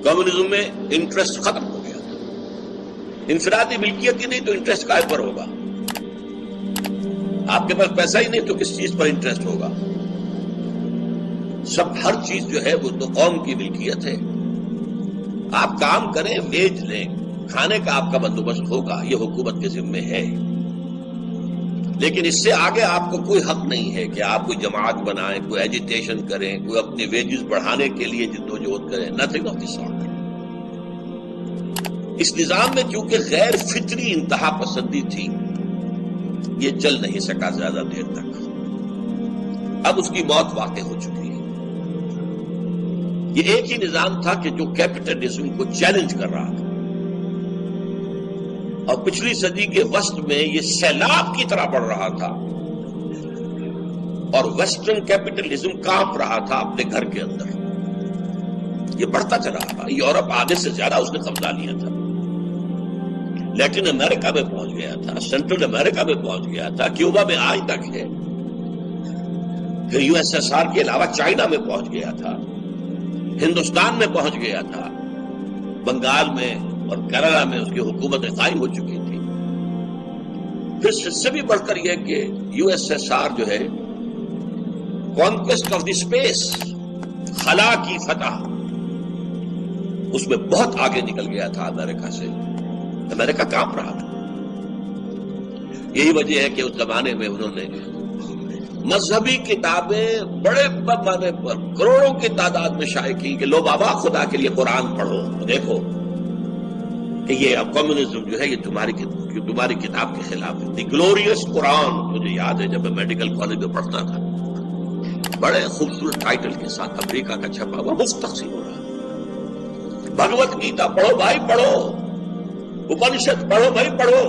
Communism میں interest ختم ہو گیا تھا. انفرادی ملکیت ہی نہیں تو انٹرسٹ کائے پر ہوگا؟ آپ کے پاس پیسہ ہی نہیں تو کس چیز پر انٹرسٹ ہوگا؟ سب ہر چیز جو ہے وہ تو قوم کی ملکیت ہے. آپ کام کریں، ویج لیں، کھانے کا آپ کا بندوبست ہوگا، یہ حکومت کے ذمے ہے. لیکن اس سے آگے آپ کو کوئی حق نہیں ہے کہ آپ کوئی جماعت بنائیں، کوئی ایجیٹیشن کریں، کوئی اپنی ویجز بڑھانے کے لیے جدوجہد کریں. Nothing of the sort. اس نظام میں چونکہ غیر فطری انتہا پسندی تھی، یہ چل نہیں سکا زیادہ دیر تک. اب اس کی موت واقع ہو چکی ہے. یہ ایک ہی نظام تھا کہ جو کیپٹلزم کو چیلنج کر رہا تھا، اور پچھلی صدی کے وسط میں یہ سیلاب کی طرح بڑھ رہا تھا، اور ویسٹرن کیپٹلزم کانپ رہا تھا اپنے گھر کے اندر. یہ بڑھتا چلا رہا. یورپ آدھے سے زیادہ اس نے قبضہ لیا تھا، لیٹن امریکہ میں پہنچ گیا تھا، سینٹرل امریکہ میں پہنچ گیا تھا، کیوبا میں آج تک ہے، پھر یو ایس ایس آر کے علاوہ چائنا میں پہنچ گیا تھا، ہندوستان میں پہنچ گیا تھا، بنگال میں اور کیرلا میں اس کی حکومتیں قائم ہو چکی تھی. پھر اس سے بھی بڑھ کر یہ کہ یو ایس ایس آر جو ہے کانکویسٹ آف دی اسپیس، خلا کی فتح، اس میں بہت آگے نکل گیا تھا امریکہ سے. امریکہ کانپ رہا تھا. یہی وجہ ہے کہ اس زمانے میں انہوں نے مذہبی کتابیں بڑے پیمانے پر کروڑوں کی تعداد میں شائع کی کہ لو بابا خدا کے لیے قرآن پڑھو، دیکھو کہ یہ اب کمیونزم جو ہے یہ تمہاری کتاب کے خلاف ہے. دی گلوریس قرآن. مجھے یاد ہے جب میں میڈیکل کالج میں پڑھتا تھا، بڑے خوبصورت ٹائٹل کے ساتھ امریکہ کا چھپا ہوا مفت تقسیم ہو رہا. بھگوت گیتا پڑھو بھائی پڑھو، اپنشد پڑھو بھائی پڑھو.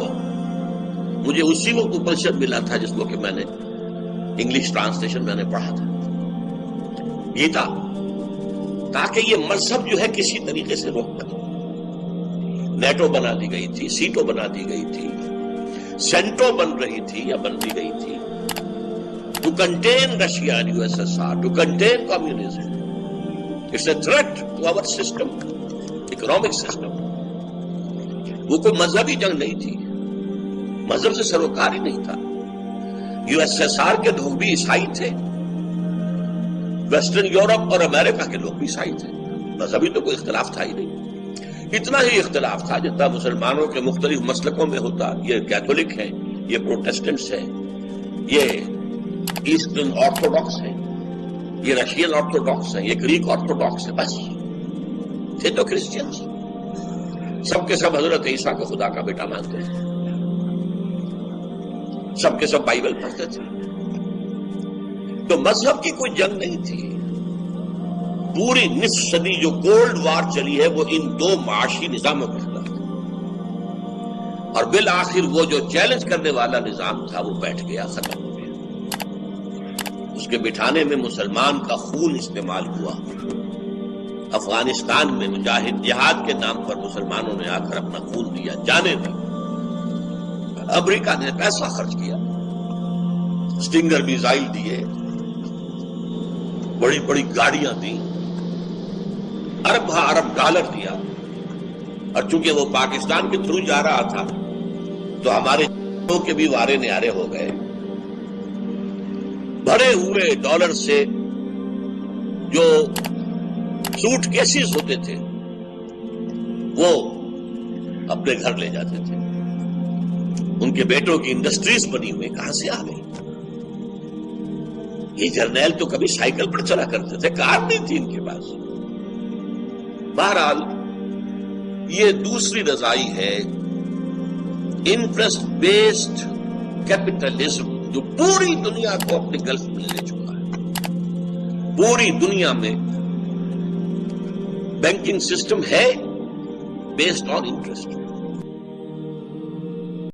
مجھے اسی وقت اپنشد ملا تھا جس کو کہ میں نے انگلش ٹرانسلیشن میں نے پڑھا تھا، گیتا، تاکہ یہ مذہب جو ہے کسی طریقے سے روک پائے. نیٹو بنا دی گئی تھی، سیٹو بنا دی گئی تھی، سینٹو بن رہی تھی یا بن دی گئی تھی to contain Russia and U S S R, to contain communism. It's a threat to our system, economic system. وہ کوئی مذہبی جنگ نہیں تھی، مذہب سے سروکار ہی نہیں تھا. یو ایس ایس آر کے لوگ بھی عیسائی تھے، ویسٹرن یورپ اور امریکہ کے لوگ بھی عیسائی تھے. مذہبی تو کوئی اختلاف تھا ہی نہیں. اتنا ہی اختلاف تھا جتنا مسلمانوں کے مختلف مسلکوں میں ہوتا. یہ کیتھولک ہیں، یہ پروٹیسٹنٹس ہیں، یہ ایسٹرن آرتھوڈاکس ہیں، یہ رشین آرتھوڈاکس ہیں، یہ گریک آرتھوڈاکس ہیں. بس تھے تو کرسچنس. سب کے سب حضرت عیسیٰ کو خدا کا بیٹا مانتے ہیں، سب کے سب بائبل پڑھتے تھے. تو مذہب کی کوئی جنگ نہیں تھی. پوری نصف صدی جو کولڈ وار چلی ہے وہ ان دو معاشی نظاموں کے خلاف، اور بالآخر وہ جو چیلنج کرنے والا نظام تھا وہ بیٹھ گیا، ختم ہو گیا. اس کے بٹھانے میں مسلمان کا خون استعمال ہوا. افغانستان میں مجاہد جہاد کے نام پر مسلمانوں نے آ کر اپنا خون دیا، جانے دی. امریکہ نے پیسہ خرچ کیا، سٹنگر میزائل دیے، بڑی بڑی گاڑیاں دی، ارب ارب ڈالر دیا. اور چونکہ وہ پاکستان کے تھرو جا رہا تھا تو ہمارے کے بھی وارے نیارے ہو گئے. بھرے ہوئے ڈالر سے جو سوٹ کیسز ہوتے تھے وہ اپنے گھر لے جاتے تھے. ان کے بیٹوں کی انڈسٹریز بنی ہوئی کہاں سے آ گئی؟ یہ جرنیل تو کبھی سائیکل پر چلا کرتے تھے، کار نہیں تھی ان کے پاس. بہرحال یہ دوسری رضائی ہے، انٹرسٹ بیسڈ کیپٹلزم، جو پوری دنیا کو اپنے گلف میں لے چکا ہے. پوری دنیا میں بینکنگ سسٹم ہے بیسڈ آن انٹرسٹ.